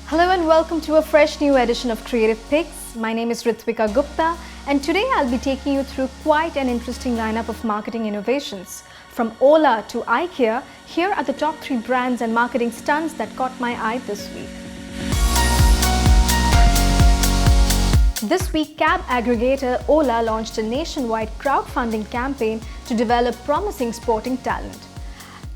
Hello and welcome to a fresh new edition of Creative Picks. My name is Ritwika Gupta and today I'll be taking you through quite an interesting lineup of marketing innovations. From Ola to Ikea, here are the top 3 brands and marketing stunts that caught my eye this week. This week, cab aggregator Ola launched a nationwide crowdfunding campaign to develop promising sporting talent.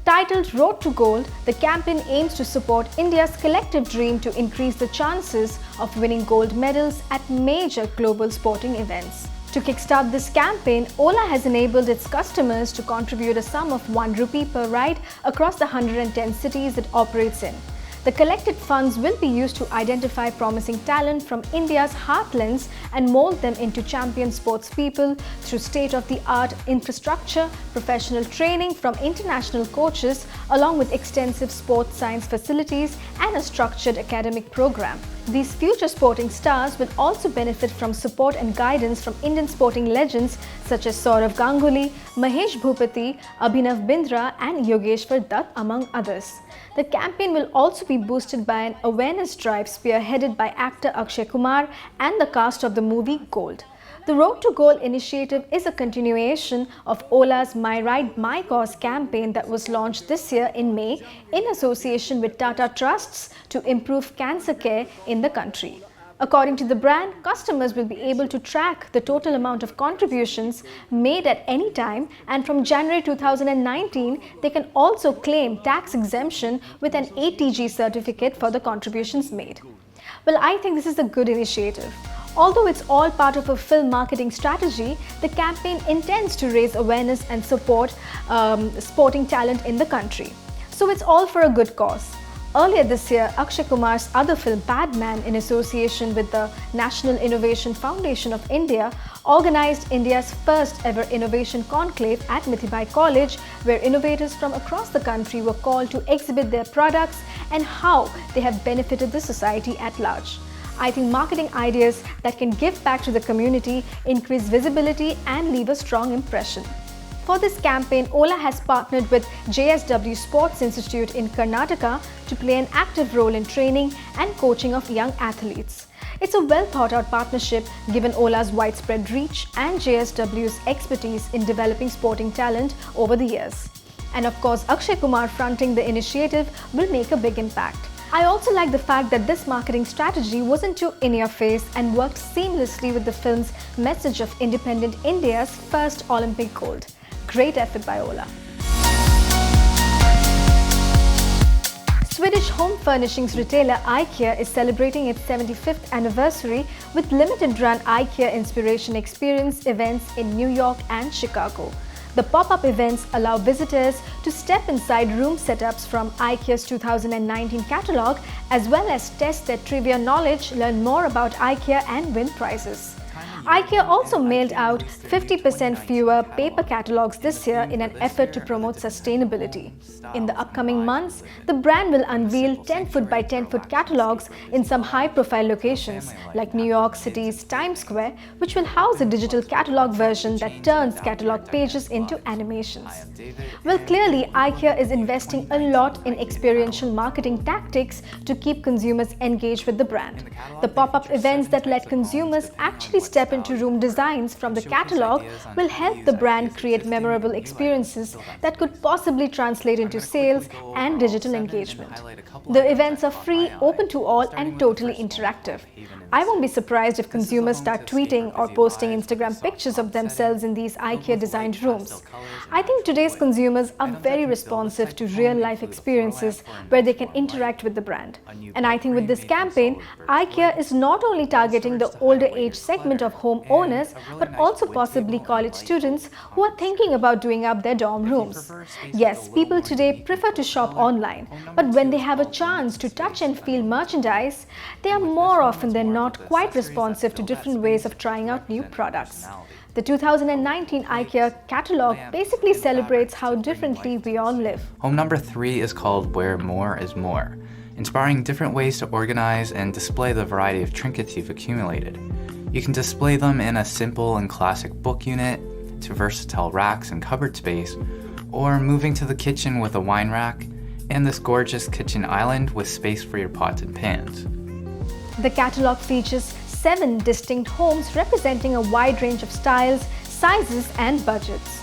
Titled Road to Gold, the campaign aims to support India's collective dream to increase the chances of winning gold medals at major global sporting events. To kickstart this campaign, Ola has enabled its customers to contribute a sum of 1 rupee per ride across the 110 cities it operates in. The collected funds will be used to identify promising talent from India's heartlands and mold them into champion sportspeople through state-of-the-art infrastructure, professional training from international coaches, along with extensive sports science facilities and a structured academic program. These future sporting stars will also benefit from support and guidance from Indian sporting legends such as Saurav Ganguly, Mahesh Bhupati, Abhinav Bindra and Yogeshwar Dutt among others. The campaign will also be boosted by an awareness drive spearheaded by actor Akshay Kumar and the cast of the movie Gold. The Road to Gold initiative is a continuation of Ola's My Ride, My Cause campaign that was launched this year in May in association with Tata Trusts to improve cancer care in the country. According to the brand, customers will be able to track the total amount of contributions made at any time, and from January 2019, they can also claim tax exemption with an ATG certificate for the contributions made. Well, I think this is a good initiative. Although it's all part of a film marketing strategy, the campaign intends to raise awareness and support sporting talent in the country. So it's all for a good cause. Earlier this year, Akshay Kumar's other film Padman, in association with the National Innovation Foundation of India, organized India's first ever innovation conclave at Mithibai College, where innovators from across the country were called to exhibit their products and how they have benefited the society at large. I think marketing ideas that can give back to the community, increase visibility and leave a strong impression. For this campaign, Ola has partnered with JSW Sports Institute in Karnataka to play an active role in training and coaching of young athletes. It's a well thought out partnership given Ola's widespread reach and JSW's expertise in developing sporting talent over the years. And of course, Akshay Kumar fronting the initiative will make a big impact. I also like the fact that this marketing strategy wasn't too in your face and worked seamlessly with the film's message of independent India's first Olympic gold. Great effort by Ola. Swedish home furnishings retailer Ikea is celebrating its 75th anniversary with limited-run Ikea Inspiration Experience events in New York and Chicago. The pop-up events allow visitors to step inside room setups from Ikea's 2019 catalogue, as well as test their trivia knowledge, learn more about Ikea and win prizes. Ikea also mailed out 50% fewer paper catalogues this year in an effort to promote sustainability. In the upcoming months, the brand will unveil 10-foot by 10-foot catalogues in some high-profile locations like New York City's Times Square, which will house a digital catalogue version that turns catalogue pages into animations. Well, clearly, Ikea is investing a lot in experiential marketing tactics to keep consumers engaged with the brand. The pop-up events that let consumers actually step into room designs from the catalogue will help the brand create memorable experiences that could possibly translate into sales and digital engagement. The events are free, open to all and totally interactive. I won't be surprised if consumers start tweeting or posting Instagram pictures of themselves in these IKEA-designed rooms. I think today's consumers are very responsive to real-life experiences where they can interact with the brand. And I think with this campaign, IKEA is not only targeting the older age segment of home owners, but also possibly college students who are thinking about doing up their dorm rooms. Yes, people today prefer to shop online, but when they have a chance to touch and feel merchandise, they are more often than not quite responsive to different ways of trying out new products. The 2019 IKEA catalogue basically celebrates how differently we all live. Home number 3 is called Where More is More, inspiring different ways to organize and display the variety of trinkets you've accumulated. You can display them in a simple and classic book unit, to versatile racks and cupboard space, or moving to the kitchen with a wine rack, and this gorgeous kitchen island with space for your pots and pans. The catalog features 7 distinct homes representing a wide range of styles, sizes, and budgets.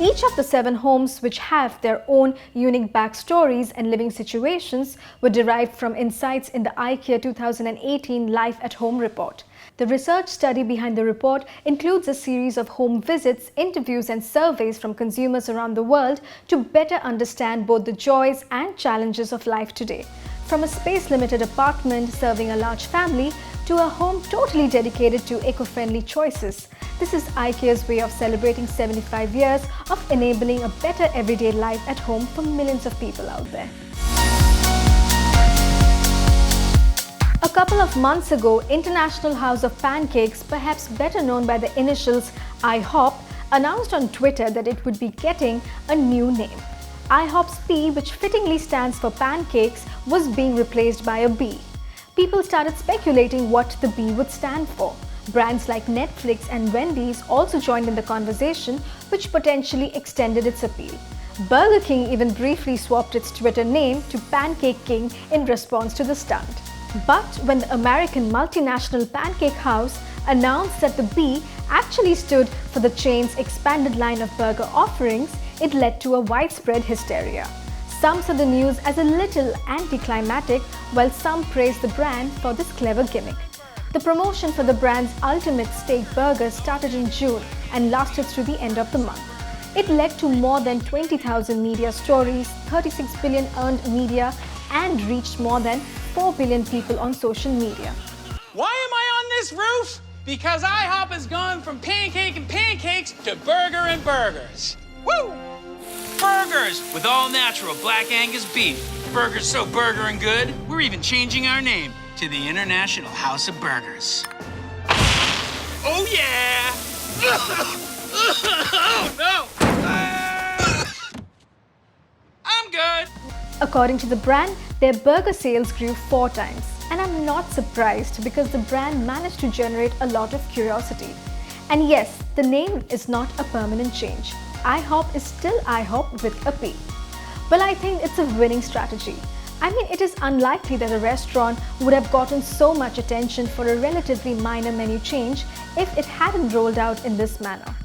Each of the 7 homes, which have their own unique backstories and living situations, were derived from insights in the Ikea 2018 Life at Home report. The research study behind the report includes a series of home visits, interviews, and surveys from consumers around the world to better understand both the joys and challenges of life today. From a space-limited apartment serving a large family to a home totally dedicated to eco-friendly choices. This is IKEA's way of celebrating 75 years of enabling a better everyday life at home for millions of people out there. A couple of months ago, International House of Pancakes, perhaps better known by the initials IHOP, announced on Twitter that it would be getting a new name. IHOP's P, which fittingly stands for pancakes, was being replaced by a B. People started speculating what the B would stand for. Brands like Netflix and Wendy's also joined in the conversation, which potentially extended its appeal. Burger King even briefly swapped its Twitter name to Pancake King in response to the stunt. But when the American multinational Pancake House announced that the B actually stood for the chain's expanded line of burger offerings, it led to a widespread hysteria. Some saw the news as a little anticlimactic, while some praised the brand for this clever gimmick. The promotion for the brand's ultimate steak burger started in June and lasted through the end of the month. It led to more than 20,000 media stories, 36 billion earned media, and reached more than 4 billion people on social media. Why am I on this roof? Because IHOP has gone from pancake and pancakes to burger and burgers. Woo! Burgers with all natural Black Angus beef. Burgers so burger and good, we're even changing our name to the International House of Burgers. Oh yeah! Oh no! I'm good. According to the brand, their burger sales grew 4 times. And I'm not surprised because the brand managed to generate a lot of curiosity. And yes, the name is not a permanent change. IHOP is still IHOP with a P. Well, I think it's a winning strategy. I mean, it is unlikely that a restaurant would have gotten so much attention for a relatively minor menu change if it hadn't rolled out in this manner.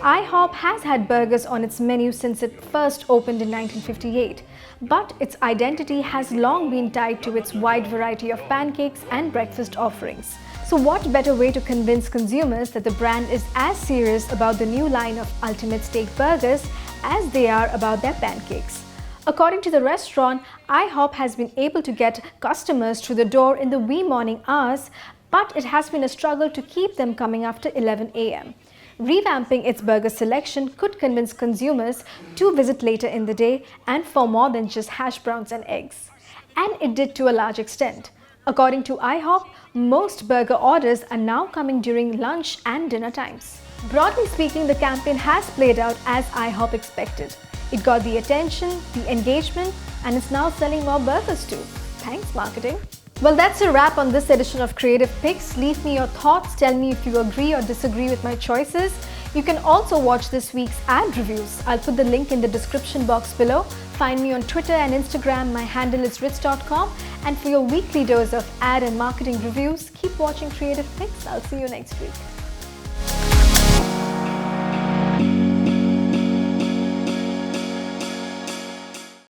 IHOP has had burgers on its menu since it first opened in 1958, but its identity has long been tied to its wide variety of pancakes and breakfast offerings. So what better way to convince consumers that the brand is as serious about the new line of ultimate steak burgers as they are about their pancakes? According to the restaurant, IHOP has been able to get customers through the door in the wee morning hours, but it has been a struggle to keep them coming after 11 a.m. Revamping its burger selection could convince consumers to visit later in the day and for more than just hash browns and eggs. And it did to a large extent. According to IHOP, most burger orders are now coming during lunch and dinner times. Broadly speaking, the campaign has played out as IHOP expected. It got the attention, the engagement, and it's now selling more burgers too. Thanks, marketing. Well, that's a wrap on this edition of Creative Picks. Leave me your thoughts. Tell me if you agree or disagree with my choices. You can also watch this week's ad reviews. I'll put the link in the description box below. Find me on Twitter and Instagram. My handle is ritz.com. And for your weekly dose of ad and marketing reviews, keep watching Creative Picks. I'll see you next week.